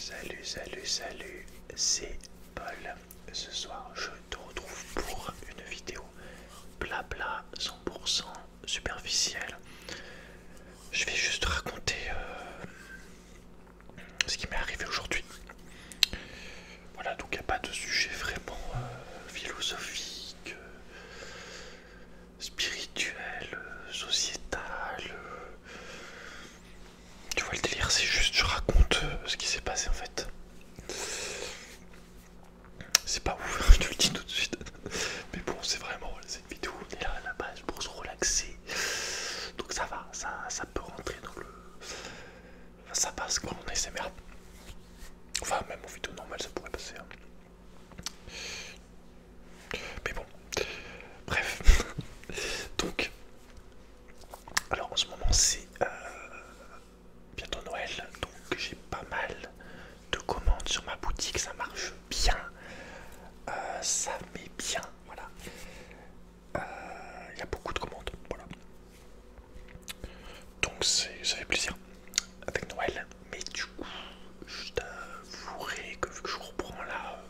Salut, c'est Paul. Ce soir, je te retrouve pour une vidéo blabla 100% superficielle. Je vais juste raconter ce qui m'est arrivé aujourd'hui. Voilà, donc il n'y a pas de sujet vraiment philosophique, spirituel, sociétal. Tu vois le délire, c'est juste je raconte ce qui s'est passé en fait. C'est pas ouf, je te le dis tout de suite. Mais bon, c'est vraiment cette vidéo, on est là à la base pour se relaxer. Donc ça va, ça peut rentrer dans le... Enfin, ça passe quoi en ASMR. Enfin, même en vidéo normale, ça pourrait passer. Hein. Mais bon, bref. Donc, alors en ce moment, c'est bientôt Noël. Donc j'ai pas mal de commandes sur ma boutique, ça marche bien. Ça met bien, voilà. Il y a beaucoup de commandes, voilà. Donc ça fait plaisir avec Noël. Mais du coup, je t'avouerai que vu que je reprends là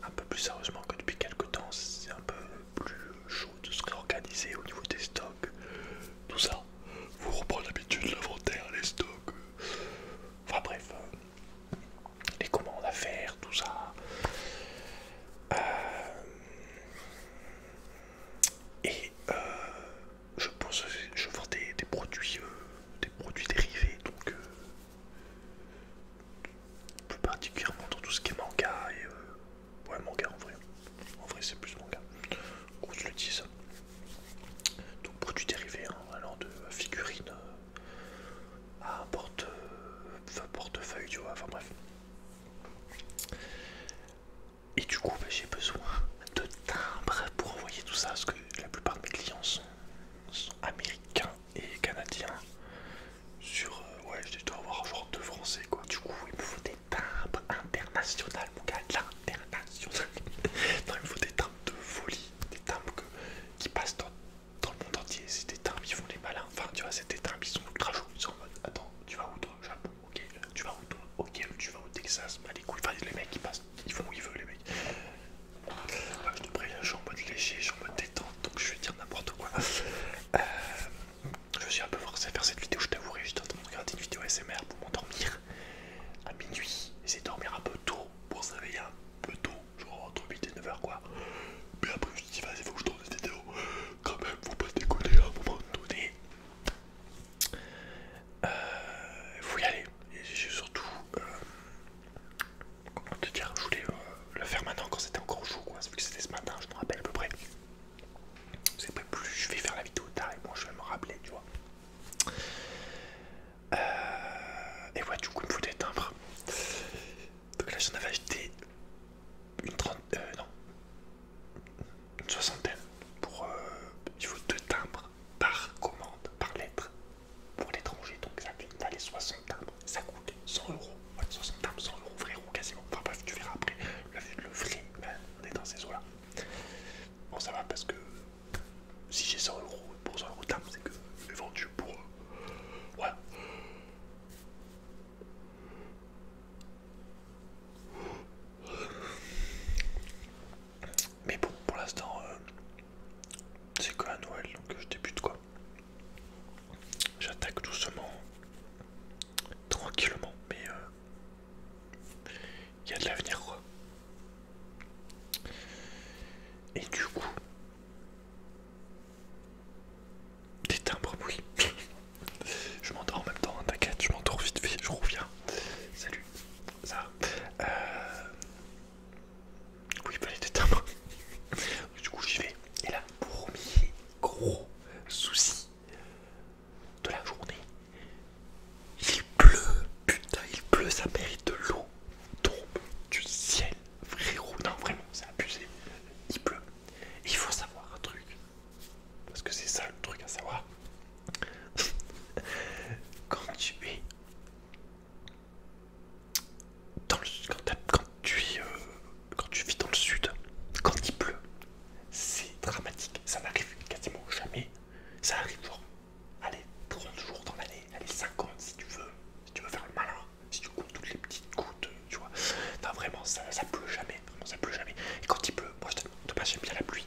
un peu plus sérieusement que depuis quelques temps, c'est un peu plus chaud de se réorganiser au niveau des stocks, tout ça. Vous reprendre l'habitude, l'inventaire, les stocks. Enfin bref, les commandes à faire, tout ça. Et je pense que je vends des produits dérivés, donc plus particulièrement dans tout ce qui est manga et ouais, manga en vrai c'est plus manga qu'on se le dise. Donc produits dérivés, hein, allant de figurines à un portefeuille, tu vois, enfin bref. Et du coup, bah, j'ai besoin de timbres pour envoyer tout ça, parce que la plupart de mes clients sont américains et canadiens. Sur, ouais, je dois avoir genre 2 français, quoi. Du coup, il me faut des timbres internationaux, mon gars, l'international. Non, il me faut des timbres de folie, des timbres qui passent dans le monde entier. C'est des timbres, ils font les malins. Enfin, tu vois, c'est des timbres, ils sont ultra chauds. Ils sont en mode, attends, tu vas où toi, Japon? Ok, tu vas où toi? Ok, tu vas au Texas? Bah, les couilles, enfin, les mecs, ils passent, ils font où ils veulent, les mecs. Ouais, je te préviens, je suis en mode léger, je suis en mode détente, donc je vais dire n'importe quoi. Je suis un peu forcé à faire cette vidéo, je t'avouerai, j'étais en train de regarder une vidéo SMR pour m'endormir à minuit. Essayer de dormir un peu tôt pour se réveiller un peu tôt, genre entre 8 et 9h quoi. Mais après je me suis dit vas-y, faut que je tourne cette vidéo. Quand même, faut pas déconner à un moment donné. Faut y aller. Et j'ai surtout, comment te dire, je voulais le faire maintenant quand c'était encore chaud quoi. Vu que c'était ce matin, je me rappelle à peu près. Parce que plus je vais faire la vidéo tard et moi je vais me rappeler, tu vois. Et ouais, du coup, il me faut des timbres. Donc là, j'en avais acheté une soixantaine. Pour, il faut 2 timbres par commande, par lettre pour l'étranger. Donc ça fait les 60 timbres. Ça coûte 100 €. Ouais, 60 timbres, 100 € frérot, quasiment. Enfin bref, tu verras après. Le vrai, ben, on est dans ces eaux-là. Bon, ça va parce que si j'ai 100 € pour 100 € timbre, c'est que je l'ai vendu pour. Ouais. Mais bon, pour l'instant, c'est que à Noël, donc je débute quoi. J'attaque doucement, tranquillement, mais il y a de l'avenir quoi. Et du coup, des timbres, oui. Je m'endors en même temps, hein, t'inquiète, je m'endors vite fait, je reviens. Salut, ça. Oui, il fallait des timbres. Du coup, j'y vais. Et là, premier gros souci de la journée, il pleut, putain, il pleut, ça mérite de l'eau. Tombe du ça pleut jamais, vraiment ça pleut jamais. Et quand il pleut, moi de base j'aime bien la pluie,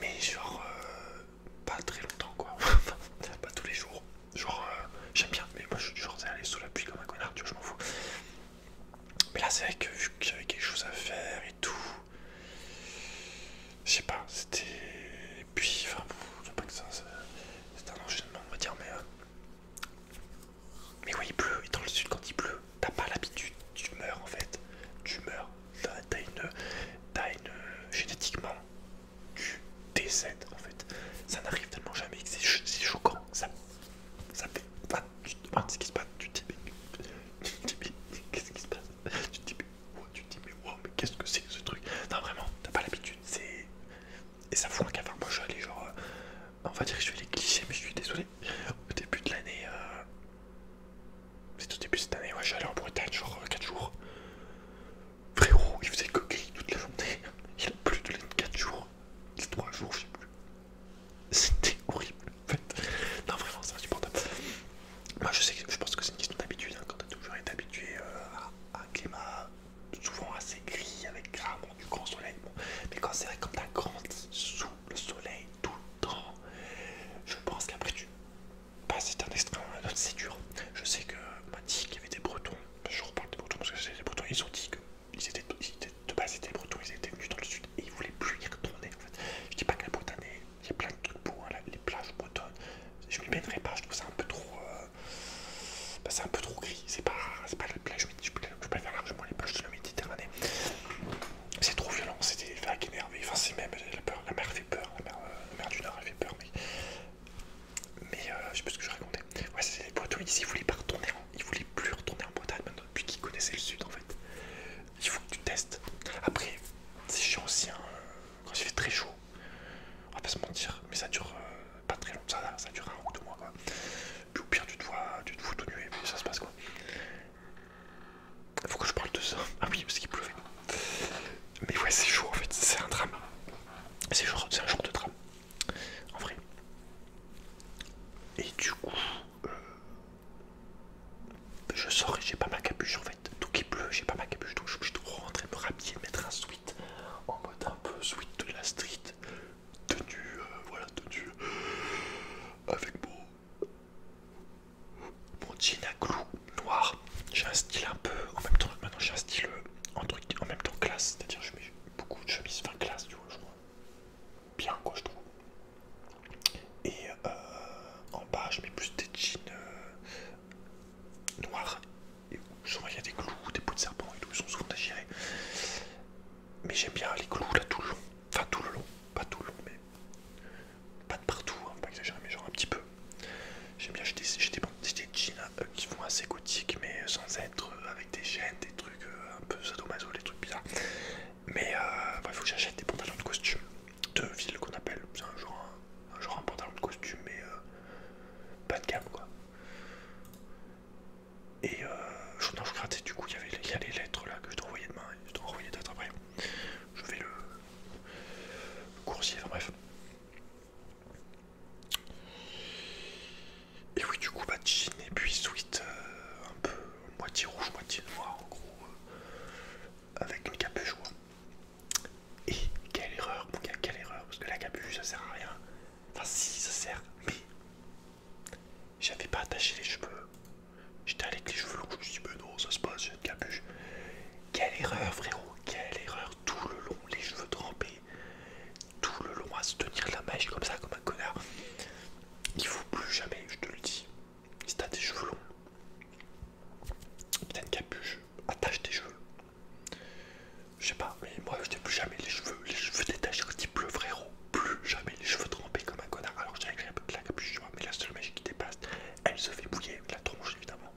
mais genre pas très longtemps quoi, enfin, pas tous les jours. Genre j'aime bien, mais moi je suis genre aller sous la pluie comme un connard, tu vois, je m'en fous. Mais là c'est vrai que vu que j'avais quelque chose à faire et tout, je sais pas, c'était... Et puis, enfin, je sais pas que ça, c'est un enchaînement on va dire, mais oui il pleut, et dans le sud quand il pleut, t'as pas l'habitude, tu meurs en fait, tu meurs, t'as une génétiquement, tu décèdes en fait, ça n'arrive tellement jamais que c'est choquant, ça fait, enfin, tu te demandes ce qui se passe, tu te dis mais qu'est-ce qui se passe, tu te dis mais wow, mais qu'est-ce que c'est que ce truc, non vraiment, t'as pas l'habitude, c'est... Et ça fout un cafard, moi je suis allé genre, on va dire que je fais les clichés mais je suis désolé, au début de l'année, c'est au début de cette année, ouais, je suis allé en Bretagne genre 4 jours, frérot, il faisait que gris toute la journée, il a plu tous les 4 jours, les 3 jours je sais plus, c'était horrible en fait, non vraiment c'est insupportable. Moi je sais que je pense que c'est une question d'habitude, hein, quand t'as toujours été habitué à un climat souvent assez gris avec rarement du grand soleil, bon. Mais quand c'est vrai comme t'as grandi sous le soleil tout le temps, je pense qu'après tu passes d'un extrême à un autre, c'est dur. Je sais que m'a dit qu'il y avait des Bretons, je reparle des Bretons parce que c'est des Bretons, ils ont dit que de base c'était des Bretons, ils étaient venus dans le sud et ils voulaient plus y retourner en fait. Je dis pas que la Bretagne, il y a plein de trucs beaux, hein, les plages bretonnes, je m'y baignerai pas, je trouve ça un peu trop... c'est un peu trop gris, c'est pas la plage, je préfère largement les plages de la Méditerranée. C'est trop violent, c'est des vagues énervées, enfin c'est même la mer fait peur, la mer du Nord elle fait peur, mais je sais plus ce que je racontais. Ouais, c'est les Bretons ici, ils voulaient pas retourner, ils voulaient plus retourner en Bretagne maintenant depuis qu'ils connaissaient le sud en fait. Il faut que tu testes. Après, c'est chiant aussi, hein, quand il fait très chaud, on va pas se mentir, mais ça dure pas très longtemps, ça dure 1 ou 2 mois quoi. Puis au pire tu te fous tout nu et puis ça se passe quoi. Faut que je parle de ça. Ah oui, parce qu'il pleuvait. Mais ouais, c'est chaud en fait, c'est un drame. C'est un genre de drame, en vrai. Et du coup, je sors et j'ai pas ma capuche en fait. Donc il pleut, j'ai pas ma capuche, donc je suis obligé de rentrer, me rhabiller, mettre un sweat en mode un peu sweat de la street, tenue, voilà, tenue avec mon jean à clous noir. J'ai un style un peu, en même temps, maintenant j'ai un style en même temps classe, c'est-à-dire je mets beaucoup de chemises, enfin classe, tu vois, je trouve. Bien quoi, je trouve. Et en bas, je mets plus des jeans noirs. Et souvent, il y a des clous, des peaux de serpent et tout, ils sont souvent déchirés. Mais j'aime bien les clous là tout le long. Enfin, tout le long, pas tout le long, mais pas de partout, hein, pas exagérer, mais genre un petit peu. J'aime bien, j'ai des jeans qui font assez gothiques, mais sans être avec des chaînes, des trucs un peu sadomaso, des trucs bizarres. Mais il faut que j'achète des pantalons de costume de ville qu'on appelle. C'est un genre un pantalon de costume, mais pas de gamme quoi. Et non, je grattais, du coup, il y a les lettres là que je dois envoyer demain, et je dois envoyer d'autres après. Je fais le coursier, enfin bref. Et oui, du coup, bah, jean et puis sweat un peu moitié rouge, moitié noir, en gros, avec une capuche, quoi. Et quelle erreur, mon gars, quelle erreur, parce que la capuche ça sert à rien. Enfin, si, ça sert, mais j'avais pas attaché les cheveux. J'étais avec les cheveux longs, je me suis dit, mais non, ça se passe, j'ai une capuche. Quelle erreur, frérot, quelle erreur, tout le long, les cheveux trempés, tout le long à se tenir la mèche comme ça, comme un connard. Il faut plus jamais, je te le dis, si t'as des cheveux longs, t'as une capuche, attache tes cheveux. Je sais pas, mais moi je n'ai plus jamais les cheveux détachés quand il pleut, frérot. Plus jamais les cheveux trempés comme un connard. Alors j'ai avec la capuche, tu vois, mais la seule mèche qui dépasse, elle se fait mouiller avec la tronche évidemment.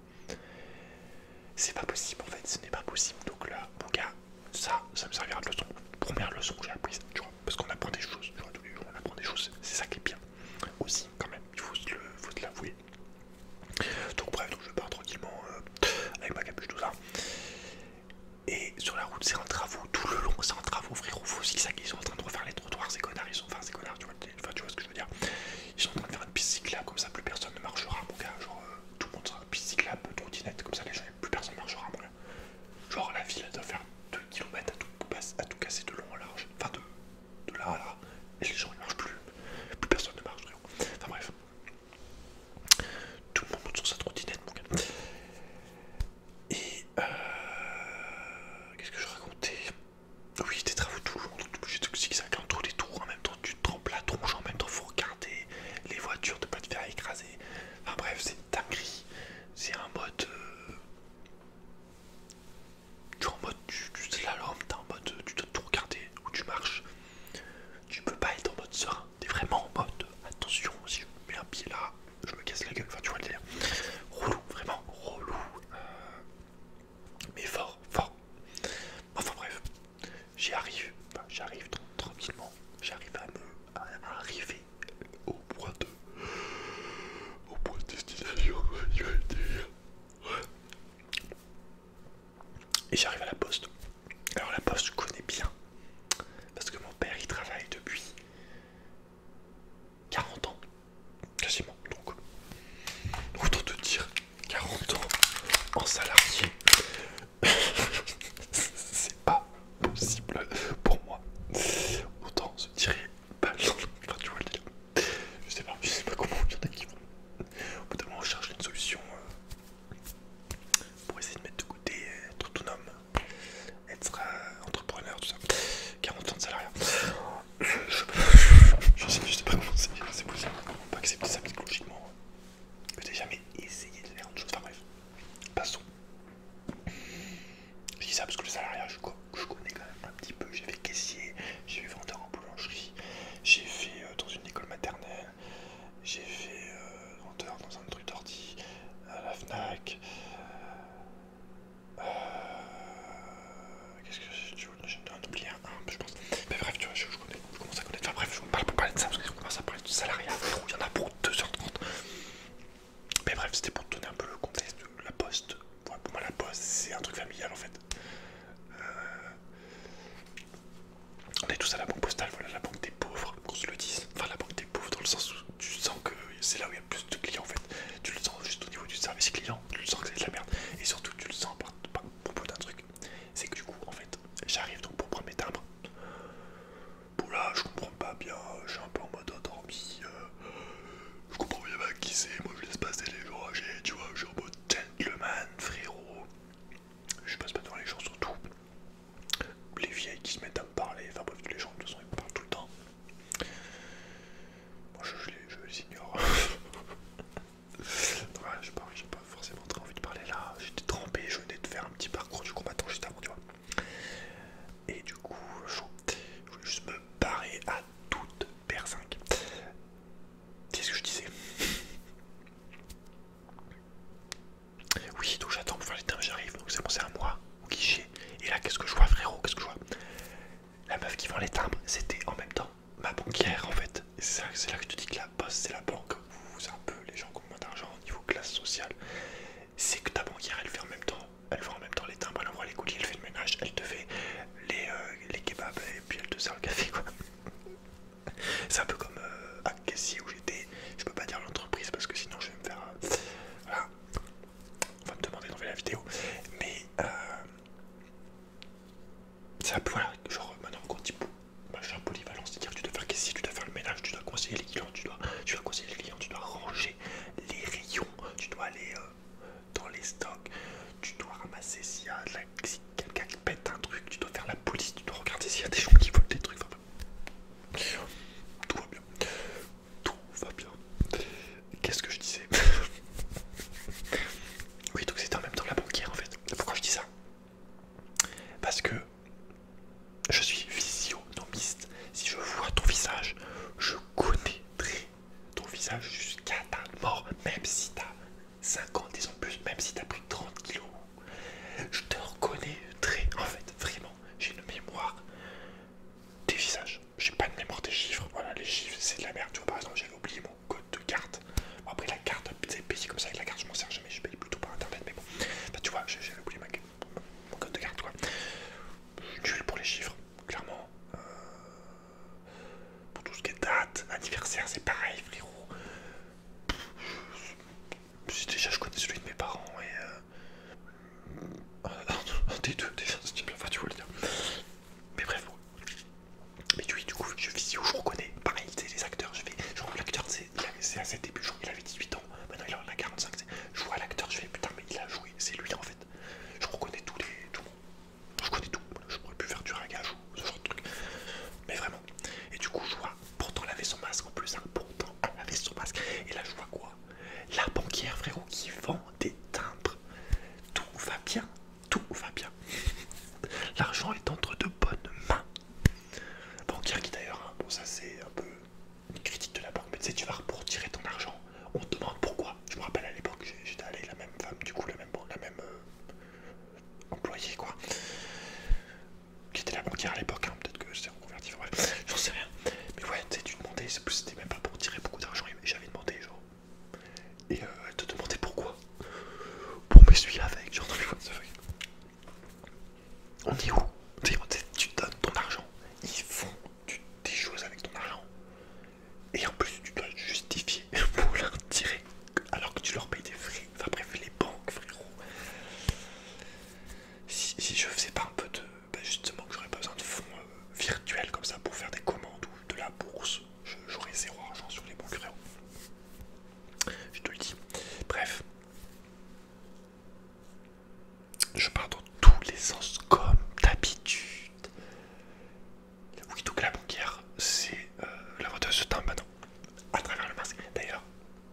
C'est pas possible en fait, ce n'est pas possible. Donc là, mon gars, ça me servira de leçon. Première leçon que j'ai apprise, tu vois, parce qu'on apprend des choses, tu vois, tous les jours on apprend des choses, c'est ça qui est bien. Aussi, quand même, il faut se l'avouer. Donc bref, donc je pars tranquillement avec ma capuche, tout ça. Et sur la route, c'est en travaux, tout le long, c'est en travaux, frérot. Faut zigzaguer, ils sont en train de refaire les trottoirs, ces connards, ces connards, tu vois ce que je veux dire. Ils sont en train de faire une piste cyclable, comme ça, plus personne ne marchera, mon gars. Genre, tout le monde sera piste cyclable, trottinette, comme ça, plus personne ne marchera, mon gars. Genre, la ville, elle doit faire en mode du slalom, t'es en mode tu dois tout regarder où tu marches. Tu peux pas être en mode serein. T'es vraiment en mode attention, si je mets un pied là, je me casse la gueule. Enfin, tu vois le délire. Relou, vraiment relou. Mais fort, fort. Enfin bref, j'y arrive. Bah, j'arrive tranquillement. J'arrive à arriver au point de destination. Tu vois le délire. Ouais. Et j'arrive à la poste. Alors la poste, je connais bien. Parce que mon père, il travaille depuis 40 ans. Quasiment. Donc, autant te dire, 40 ans en salarié, c'est pas possible pour moi. Autant se tirer pas enfin, tu vois le délire. Je sais pas comment il y en a qui vont. Au bout d'un moment, on cherche une solution pour essayer de mettre de côté, être autonome, être entrepreneur, tout ça. 40 ans de salariat. Je sais pas comment c'est possible. Comment pas accepter ça psychologiquement. Que t'aies jamais essayé de faire autre chose. Enfin bref, passons. Je dis ça parce que le salariat, je connais quand même un petit peu. J'ai fait caissier, j'ai fait vendeur en boulangerie, j'ai fait dans une école maternelle, j'ai fait vendeur dans un truc d'ordi, à la FNAC. Qu'est-ce que j'ai oublié un, je pense. Mais bref, tu vois, je commence à connaître. Enfin bref, je ne parle pas parler de ça parce qu'on commence à parler du salariat. Il y en a pour 2h30. Mais bref, c'était pour te donner un peu le contexte de la poste. Ouais, pour moi, la poste, c'est un truc familial en fait. On est tous à la banque postale, voilà, la banque des pauvres, qu'on se le dise. Enfin, la banque des pauvres dans le sens où tu sens que c'est là où il y a plus de clients en fait. Tu le sens juste au niveau du service client, tu le sens que c'est de la merde. Et surtout, tu le sens par propos d'un truc. C'est que du coup, en fait, j'arrive donc pour prendre mes timbres. Bon là, je comprends pas bien, je suis un peu en mode endormi. Je comprends bien pas qui c'est, moi je laisse passer les gens âgés, tu vois, je suis en mode gentleman, frérot. Je passe pas devant les gens surtout. Les vieilles qui se mettent à me parler, enfin bref, les gens de toute façon ils me parlent tout le temps. Moi je les ignore. Ouais, j'ai pas forcément très envie de parler là. J'étais trempé, je venais de faire un petit parcours du combattant juste avant, tu vois. Et du coup, je voulais juste me barrer à toute R5. Qu'est-ce que je disais? Oui, donc j'attends pour faire les timbres, j'arrive. Donc c'est bon, c'est à moi, au guichet. Et là, qu'est-ce que je vois, frérot? Qu'est-ce que je vois? La meuf qui vend les timbres, c'était en même temps ma banquière en fait. Et c'est là que je te dis que la poste, c'est la banque où c'est un peu les gens qui ont moins d'argent au niveau classe sociale. C'est que ta banquière, elle fait en même temps. Elle vend en même temps les timbres, elle envoie les colis, elle fait le ménage, elle te fait les kebabs et puis elle te sert le café quoi. C'est un peu comme à caissier où j'étais. Je peux pas dire l'entreprise parce que sinon je vais me faire. Voilà. On va me demander d'enlever la vidéo. Mais c'est un peu voilà, genre maintenant quand tu bah, je suis un polyvalent, c'est-à-dire que tu dois faire caissier, tu dois faire le ménage, tu dois conseiller les clients, tu dois conseiller les clients, tu dois ranger les rayons, tu dois aller dans les stocks, tu dois ramasser s'il y a si quelqu'un qui pète un truc, tu dois faire la police, tu dois regarder s'il y a des gens qui volent des trucs. Enfin, tout va bien. Tout va bien. Qu'est-ce que je disais? Oui, donc c'était en même temps la banquière en fait. Pourquoi je dis ça? Parce que je suis physionomiste. Si je vois ton visage, je connaîtrai ton visage jusqu'à ta mort. Même si t'as 50 ans en plus, même si t'as pris 30 kilos. Je te reconnaîtrai. En fait, vraiment, j'ai une mémoire des visages. J'ai pas une mémoire des chiffres. Voilà, les chiffres, c'est de la merde. Tu vois, par exemple, j'avais oublié mon code de carte. Bon, après, la carte, c'est payé comme ça. Avec la carte, je m'en sers jamais. Je paye plutôt par internet. Mais bon, enfin, tu vois, j'avais oublié mon code de carte, quoi. Je suis nul pour les chiffres, clairement. Pour tout ce qui est date, anniversaire, c'est pareil, frérot. Déjà, je connais celui de mes parents et un des deux, déjà, enfin, tu vois le dire. Mais bref, bon. Mais oui, du coup, vu que je visio, je reconnais. Pareil, c'est les acteurs. Je vois l'acteur, c'est à ses débuts, je crois qu'il avait 18 ans. Maintenant, il en a 45. Je vois l'acteur, je fais putain, mais il a joué, c'est lui en fait. Je reconnais tout. Je connais tout. Je pourrais plus faire du ragage ou ce genre de truc. Mais vraiment. Et du coup, je vois, pourtant, elle avait son masque en plus. Hein, pourtant, elle avait son masque. Et là, je vois quoi? La banquière, frérot, qui vend des timbres. Tout va bien. Tout va bien. On est où? Tu donnes ton argent, ils font des choses avec ton argent. Et en plus, tu dois justifier pour leur tirer alors que tu leur payes des frais. Enfin bref, les banques, frérot. Si je faisais pas un peu de... Bah justement, que j'aurais pas besoin de fonds virtuels comme ça pour faire des commandes ou de la bourse, j'aurais zéro argent sur les banques, frérot. Je te le dis. Bref. Je pars dans tous les sens comme d'habitude. Oui, donc la banquière, c'est la vendeuse de timbre maintenant. À travers le masque. D'ailleurs,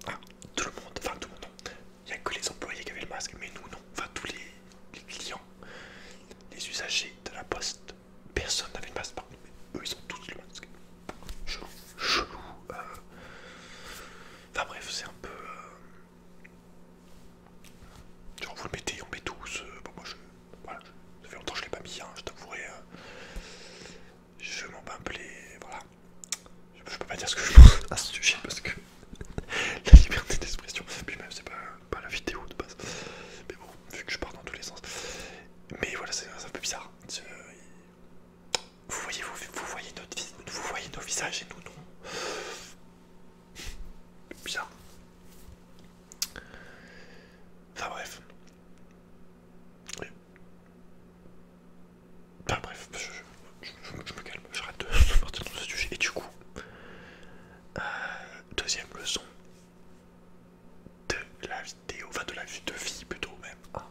hein, tout le monde, enfin tout le monde, non. Il n'y a que les employés qui avaient le masque, mais nous non. Enfin tous les clients, les usagers de la poste, personne n'avait le masque. Par contre, eux ils ont tous le masque. Chelou, chelou. Enfin bref, c'est un peu... genre vous le mettez, on met tous. Bon moi voilà, ça fait longtemps que je l'ai pas mis, hein, je t'avouerai. Je m'en bats un peu les... Voilà. Je peux pas dire ce que je pense à ce sujet parce que la liberté d'expression, puis même c'est pas la vidéo de base. Mais bon, vu que je pars dans tous les sens. Mais voilà, c'est un peu bizarre. Vous voyez notre vie, vous voyez nos visages et nous non. Bizarre. Enfin bref. Oui. Enfin bref, je me calme, j'arrête de partir dans ce sujet. Et du coup, deuxième leçon de la vidéo, enfin de la vie de vie plutôt même. Ah.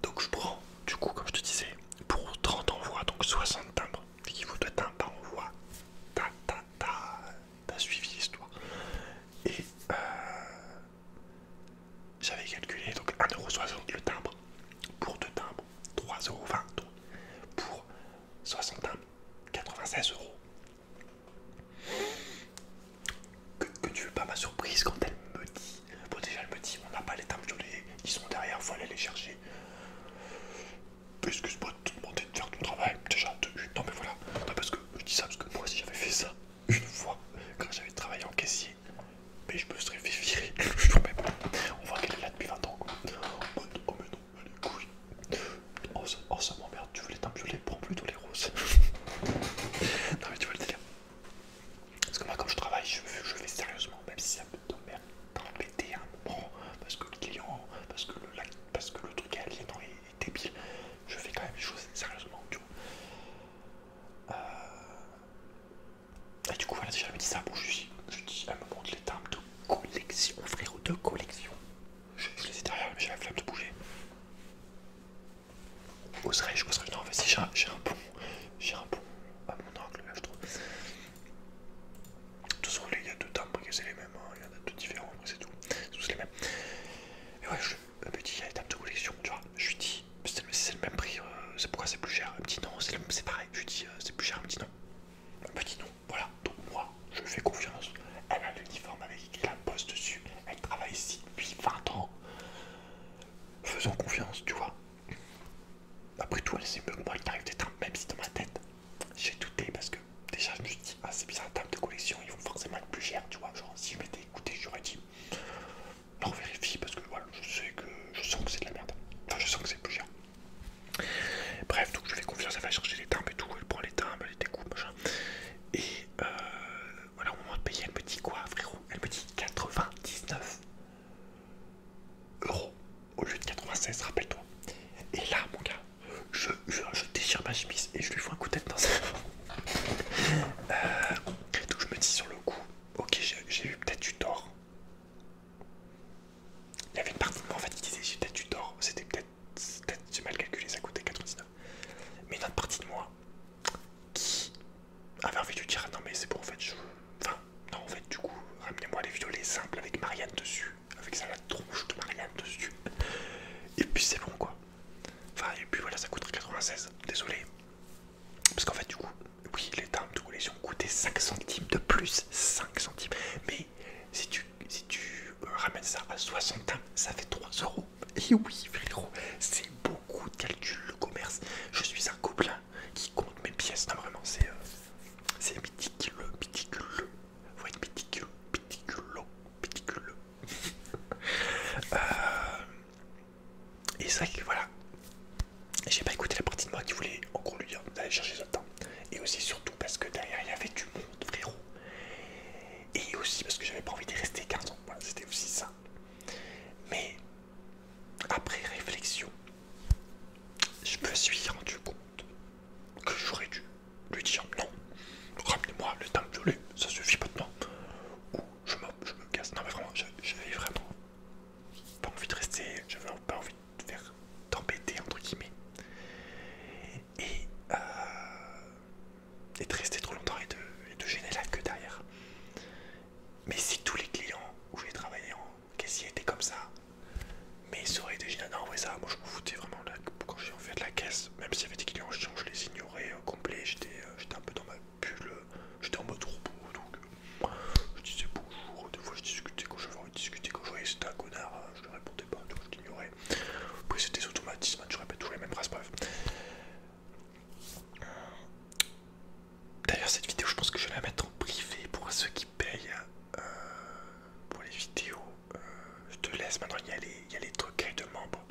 Donc je prends, du coup, comme je te disais, pour 30 envois, donc 60 timbres, il faut 2 timbres par envoi. T'as suivi l'histoire. Et j'avais calculé donc 1,60€ le timbre pour 2 timbres, 3,20€ pour 60 timbres, 96€. Que tu veux pas ma surprise quand elle me dit, bon déjà elle me dit on n'a pas les timbres gelés, ils sont derrière, faut aller les chercher. Excuse-moi de te demander de faire ton travail, déjà de une, non mais voilà, non parce que je dis ça parce que moi si j'avais fait ça une fois quand j'avais travaillé en caissier, mais je me serais fait virer, on voit qu'elle est là depuis 20 ans quoi. En mode, oh mais non, les couilles, oh ça m'emmerde, tu veux les timbres gelés, prends plutôt les roses. Non mais tu vois le délire. Parce que moi comme je travaille, je fais sérieusement, même si ça peut t'embêter un moment, parce que le client, parce que le truc est aliénant et débile, je fais quand même les choses sérieusement, tu vois. Et du coup voilà, déjà elle me dit ça, bon je dis, elle me montre les timbres de collection, frérot, de collection. Je les ai derrière, mais j'ai la flemme de bouger. Oserais-je, non vas-y, j'ai un bon à mon angle là je trouve. De toute façon il y a deux timbres que c'est les mêmes, hein. Il y en a deux différents, après c'est tout. C'est tous les mêmes. Mais ouais, elle me dit il y a les timbres de collection, tu vois. Je lui dis c'est le même prix, c'est pourquoi c'est plus cher. Elle me dit non, c'est pareil. Je lui dis c'est plus cher, elle me dit non. Elle me dit non, voilà, donc moi je lui fais confiance. Elle a l'uniforme avec écrit la poste dessus, elle travaille ici depuis 20 ans. Faisons confiance, tu vois. Après tout, elle sait mieux que moi le tarif des timbres, même si dans ma tête, j'ai douté parce que déjà je me suis dit, ah c'est bizarre, timbres de collection, ils vont forcément être plus chers, tu vois. Genre, si je m'étais écouté, j'aurais dit, non, vérifie parce que voilà, je sens que c'est de la merde. Enfin, je sens que c'est plus cher. Bref, donc je fais confiance, elle va chercher les timbres et tout, elle prend les timbres, elle les découpe, machin. Et voilà, au moment de payer, elle me dit quoi, frérot? Elle me dit 99 € au lieu de 96, rappelle-toi. Et là, mon gars, je déchire ma chemise et je lui fous un coup de tête dans sa... donc je me dis sur le coup, ok, j'ai eu peut-être du tort. Il y avait une partie de moi en fait qui disait j'ai peut-être du tort, c'était peut-être j'ai mal calculé, ça coûtait 99. Mais une autre partie de moi qui avait envie de lui dire non mais c'est bon en fait enfin non en fait du coup ramenez-moi les violets simples avec Marianne dessus, avec ça la tronche de Marianne dessus. Et puis c'est bon quoi. Enfin et puis voilà, ça coûterait 96, désolé. Parce qu'en fait du coup, oui les timbres de collection coûtaient 5 centimes de plus, 5 centimes. Mais si tu ramènes ça à 60 timbres, ça fait 3 €. Et oui frérot, c'est beaucoup de calculs le commerce. Je suis un gobelin qui compte mes pièces. Non vraiment c'est méticuleux. Faut être méticuleux. Et c'est vrai que voilà, j'ai pas écouté écouté la partie de moi qui voulait en gros lui dire d'aller chercher ça dedans. Et aussi surtout parce que derrière il y avait du monde, frérot. Et aussi parce que j'avais pas envie d'y rester 15 ans. Voilà, c'était aussi ça. Mais après réflexion, je me suis rendu compte que j'aurais dû lui dire non. Ramenez-moi le temps violet, ça suffit maintenant. Ou je me casse. Non mais vraiment, j'avais vraiment pas envie de rester, j'avais pas envie de faire t'embêter entre guillemets. Et, et de rester trop longtemps et de gêner la queue derrière. Mais si tous les clients où j'ai travaillé en caissier étaient comme ça, mais ça aurait été génial. Non, ouais, ça, moi je m'en foutais vraiment là, quand j'ai fait de la caisse, même s'il y avait des clients chiants, je les ignorais complet. J'étais un peu dans ma bulle, j'étais en mode robot, donc je disais bonjour. Des fois je discutais quand j'avais envie de discuter, quand je voyais que c'était un connard, je ne répondais pas, donc je l'ignorais. Après, c'était des automatismes, je répète toujours les mêmes phrases, bref. D'ailleurs, cette vidéo, je pense que je vais la mettre en privé pour ceux qui payent pour les vidéos. Je te laisse maintenant, il y a les degrés de membres.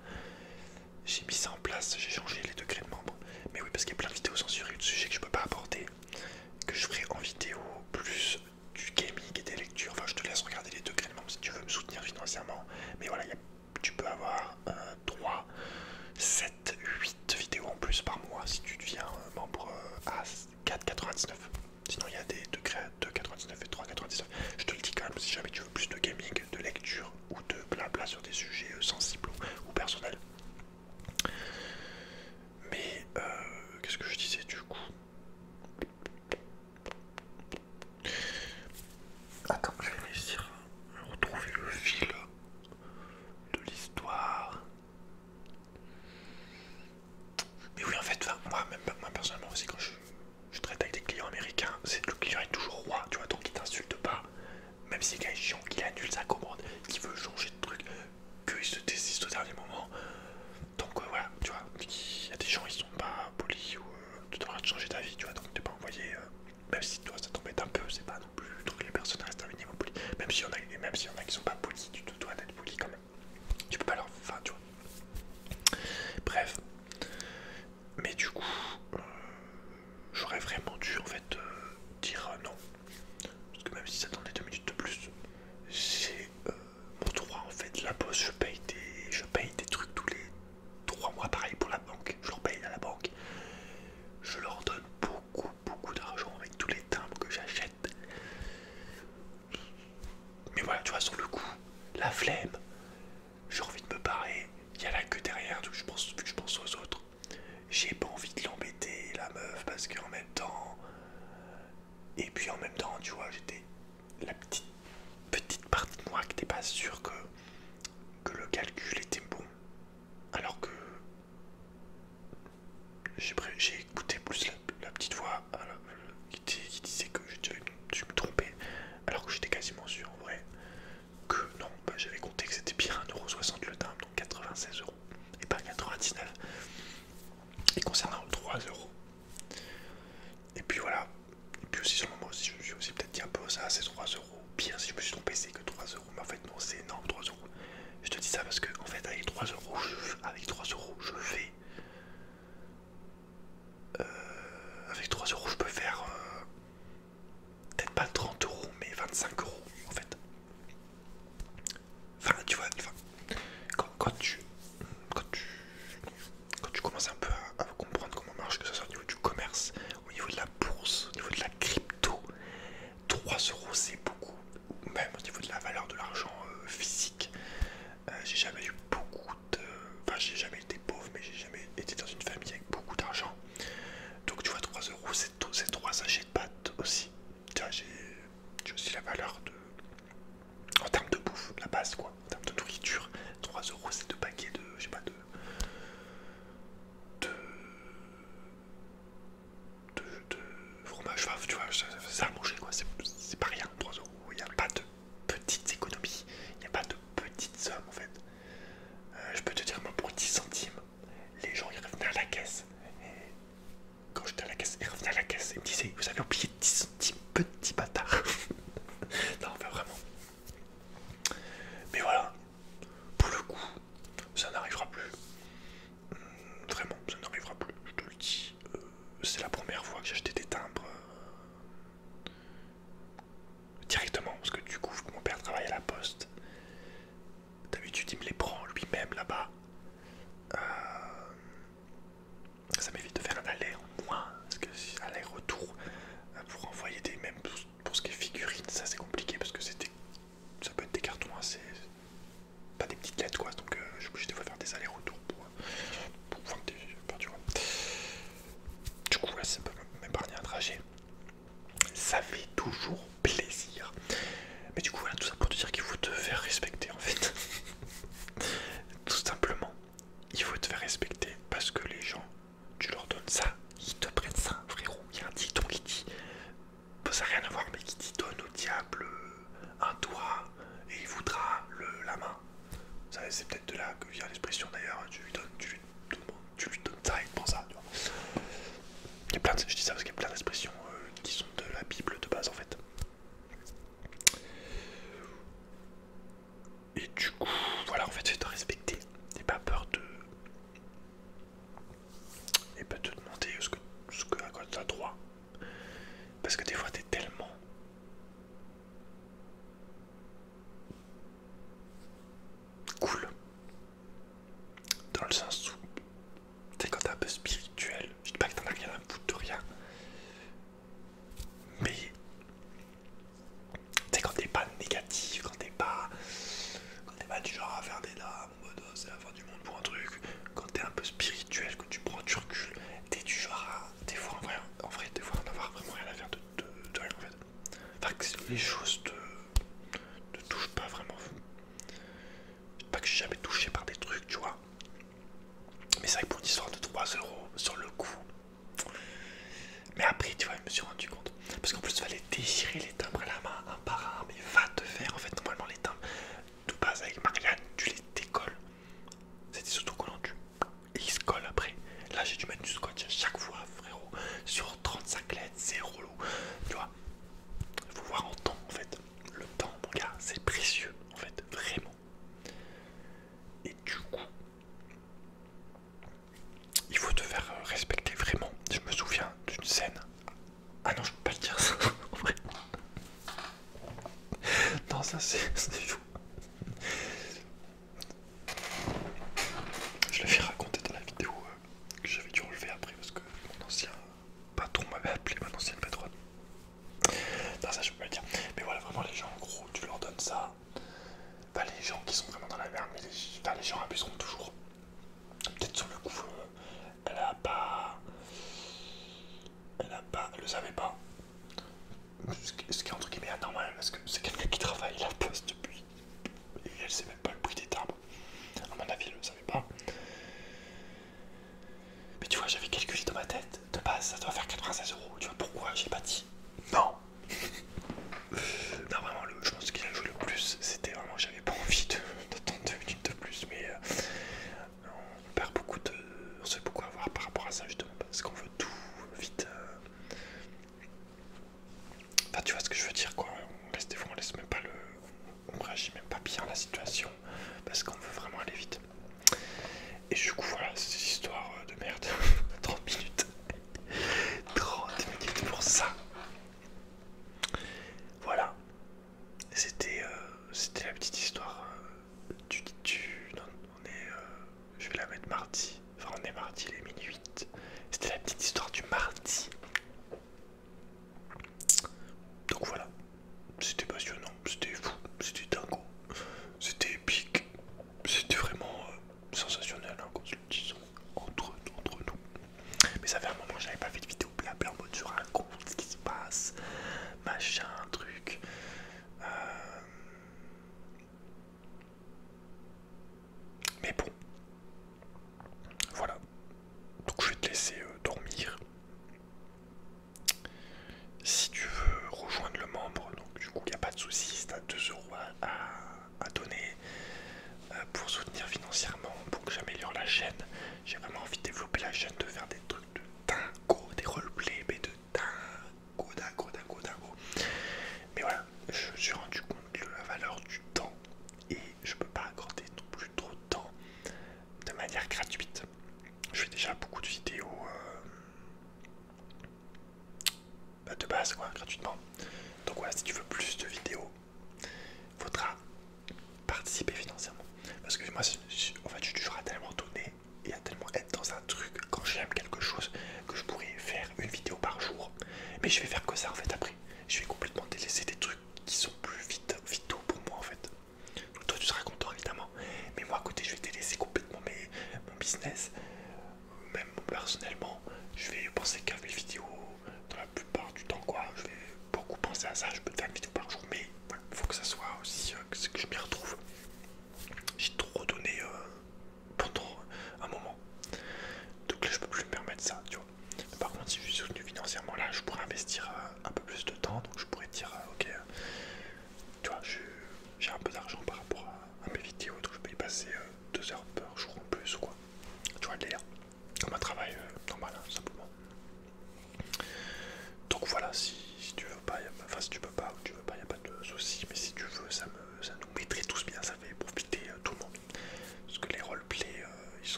J'ai mis ça en place, j'ai changé les degrés de membres. Mais oui, parce qu'il y a plein de vidéos censurées de sujets que je peux pas aborder, que je ferai en vidéo, plus du gaming et des lectures. Enfin, je te laisse regarder les degrés de membres si tu veux me soutenir financièrement. Mais voilà, tu peux avoir 3, 7, 8 vidéos en plus par mois si tu deviens membre à 4,99. Sinon, il y a des degrés à 2,99 et 3,99. Je te le dis quand même, si jamais tu veux plus de gaming, de lecture ou de blabla sur des sujets sensibles ou personnels. Mais qu'est-ce que je disais du coup? Attends, je vais réussir à retrouver le fil de l'histoire. Mais oui, en fait, moi personnellement aussi, quand je traite avec des clients américains, le client est toujours roi, tu vois, donc il t'insulte pas. Même si le gars est chiant, qu'il annule sa commande, qu'il veut changer de truc, qu'il se désiste au dernier moment. Donc voilà, tu vois, il y a des gens ils sont pas polis ou tu devras te changer ta vie, tu vois, donc t'es pas envoyé, même si toi ça t'embête un peu, c'est pas non plus, donc les personnes restent un minimum polis. Même s'il y en a qui sont pas polis, tu te dois d'être poli quand même. Tu peux pas leur, enfin tu vois. Bref, mais du coup, j'aurais vraiment dû en fait dire non, parce que même si ça attendait 2 minutes de plus, c'est mon droit en fait. La poste, je paye des trucs tous les 3 mois, pareil pour la banque, je leur paye à la banque. Je leur donne beaucoup d'argent avec tous les timbres que j'achète. Mais voilà, tu vois, sur le coup, la flemme, j'ai envie de me barrer, il y a la queue derrière, donc vu que je pense aux autres. J'ai pas envie de l'embêter, la meuf, parce qu'en même temps... Et puis en même temps, tu vois, j'étais la petite partie de moi qui n'était pas sûre que le calcul était bon. Alors que j'ai écouté plus la petite voix qui disait que j'avais dû me tromper. Alors que j'étais quasiment sûr en vrai que non, bah, j'avais compté que c'était bien 1,60€ le timbre, donc 96€ et pas 99. Et concernant 3€. Et puis voilà. Et puis aussi sur le moment aussi, je me suis aussi peut-être dit un peu ça, c'est 3€. Pire si je me suis trompé c'est que 3€. Mais en fait non, c'est énorme 3€. Je te dis ça parce que en fait avec 3€, je fais. Avec 3€ je peux faire peut-être pas 30€, mais 25€ en fait. Enfin tu vois, quand tu commences un peu à comprendre comment marche, que ce soit au niveau du commerce, au niveau de la bourse, au niveau de la crypto, 3€ c'est beaucoup. Même au niveau de la valeur de l'argent physique, j'ai jamais eu beaucoup de... Enfin j'ai jamais été pauvre, mais j'ai jamais été dans une famille avec beaucoup d'argent. Donc tu vois 3€, c'est 3 sachets de pâtes aussi. Tu vois, j'ai aussi la valeur de... En termes de bouffe, la base quoi, en termes de nourriture, 3€ c'est 2 paquets de... Je sais pas, de fromage, enfin, tu vois, ça à manger quoi, c'est pas rien, 3€. Il n'y a pas de petites économies, il n'y a pas de petites sommes en fait. Je peux te dire, moi pour 10 centimes, les gens ils revenaient à la caisse. Et quand j'étais à la caisse, ils revenaient à la caisse et me disaient, vous avez oublié 10 centimes, petit bâtard. Non, enfin vraiment. Mais voilà, pour le coup, ça n'arrivera plus. Vraiment, ça n'arrivera plus. ça fait toujours plaisir. Mais du coup voilà, tout ça pour te dire qu'il faut te faire respecter en fait. Tout simplement, il faut te faire respecter parce que les gens, tu leur donnes ça, ils te prennent ça, frérot. Il y a un dicton qui dit, ça n'a rien à voir, mais qui dit donne au diable un doigt et il voudra la main. C'est peut-être de là que vient l'expression d'ailleurs, tu lui donnes ça et il te prend ça. Tu vois. Il y a plein de, je dis ça parce qu'il y a plein d'expressions qui sont de la Bible de base en fait. Et du coup, voilà, en fait, c'est de respecter. N'aie pas peur de. Et pas te demander à quoi tu as droit. Parce que des fois, t'es tellement. Cool. Dans le sens où. Tu sais, quand t'es un peu spirituel, je dis pas que t'en as rien à foutre de rien. Mais. Tu sais, quand t'es pas négatif, quand t'es pas du genre à faire des dames, en mode c'est la fin du monde pour un truc, quand t'es un peu spirituel, que tu prends du recul, t'es du genre à des fois en vrai des fois en avoir vraiment rien à faire de rien en fait. Enfin que les choses te touchent pas vraiment. Pas que j'ai jamais touché par des trucs, tu vois. Mais c'est vrai que pour une histoire de 3 € sur le coup. Mais après tu vois, je me suis rendu compte. Parce qu'en plus il fallait déchirer les timbres à la main un par un, mais va te faire en fait normalement les timbres. De base avec Marianne, tu les décolles. C'est des autocollants et ils se collent après. Là j'ai dû mettre du scotch à chaque fois, frérot. Sur 35 lettres, c'est relou. Tu vois, il faut voir en temps en fait. Le temps, mon gars, c'est précieux en fait, vraiment. Et du coup, il faut te faire respecter vraiment. Je me souviens d'une scène. Ah non, je peux pas le dire ça en vrai. Non, ça c'est fou. Je l'avais raconté dans la vidéo que j'avais dû relever après parce que mon ancien patron m'avait appelé, mon ancienne patronne. Non, ça je peux pas le dire. Mais voilà, vraiment les gens, en gros, tu leur donnes ça. Pas les gens qui sont vraiment dans la merde, mais les gens abuseront toujours. Peut-être sur le coup, elle le savait pas. Ce qui est entre guillemets anormal parce que c'est quelqu'un qui travaille à la poste depuis. Et elle sait même pas le prix des timbres. À mon avis, elle le savait pas. Mais tu vois, j'avais calculé dans ma tête, de base, ça doit faire 96 €. Tu vois pourquoi j'ai pas dit non. Non, vraiment, je pense qu'il a joué le plus. C'était vraiment, j'avais pas envie d'attendre 2 minutes de plus, mais on perd beaucoup de. On se fait beaucoup avoir par rapport à ça, justement, parce qu'on veut tout vite. Enfin, tu vois ce que je veux dire, quoi. Des fois, on laisse même pas on réagit même pas bien à la situation, parce qu'on veut vraiment aller vite. Et du coup, voilà, c'est une histoire de merde. 30 minutes. 30 minutes pour ça. Voilà. C'était la petite histoire non, je vais la mettre mardi. Enfin, on est mardi, il est minuit 8. C'était la petite histoire du mardi. Donc voilà. C'était passionnant, c'était fou, c'était dingo, c'était épique. C'était vraiment sensationnel, hein, qu'on se le dise entre nous. Mais ça fait un moment que j'avais pas fait de vidéo blabla en mode je raconte ce qui se passe, machin, truc. Mais bon, voilà. Donc je vais te laisser dormir. Si tu veux rejoindre le membre, donc du coup il n'y a pas de souci, si tu as 2 € à donner pour soutenir financièrement, pour que j'améliore la chaîne. J'ai vraiment envie de développer la chaîne, de faire des trucs de dingo, des roleplays, mais de dingo. Mais voilà, je me suis rendu compte de la valeur du temps et je peux pas accorder non plus trop de temps de manière gratuite. Je fais déjà beaucoup de vidéos de base, quoi, gratuitement. Donc voilà, si tu veux plus de vidéos, faudra participer financièrement. Parce que moi, en fait, je suis toujours à tellement donner et à tellement être dans un truc quand j'aime quelque chose que je pourrais faire une vidéo par jour. Mais je vais faire que ça en fait après. Je vais complètement délaisser des trucs qui sont plus vitaux pour moi en fait. Donc toi tu seras content évidemment. Mais moi à côté je vais délaisser complètement mon business. Même personnellement, je vais penser qu'à mes vidéos dans la plupart du temps quoi. Je vais penser à ça, je peux te faire une vidéo par jour, mais il faut que ça soit aussi que je m'y retrouve.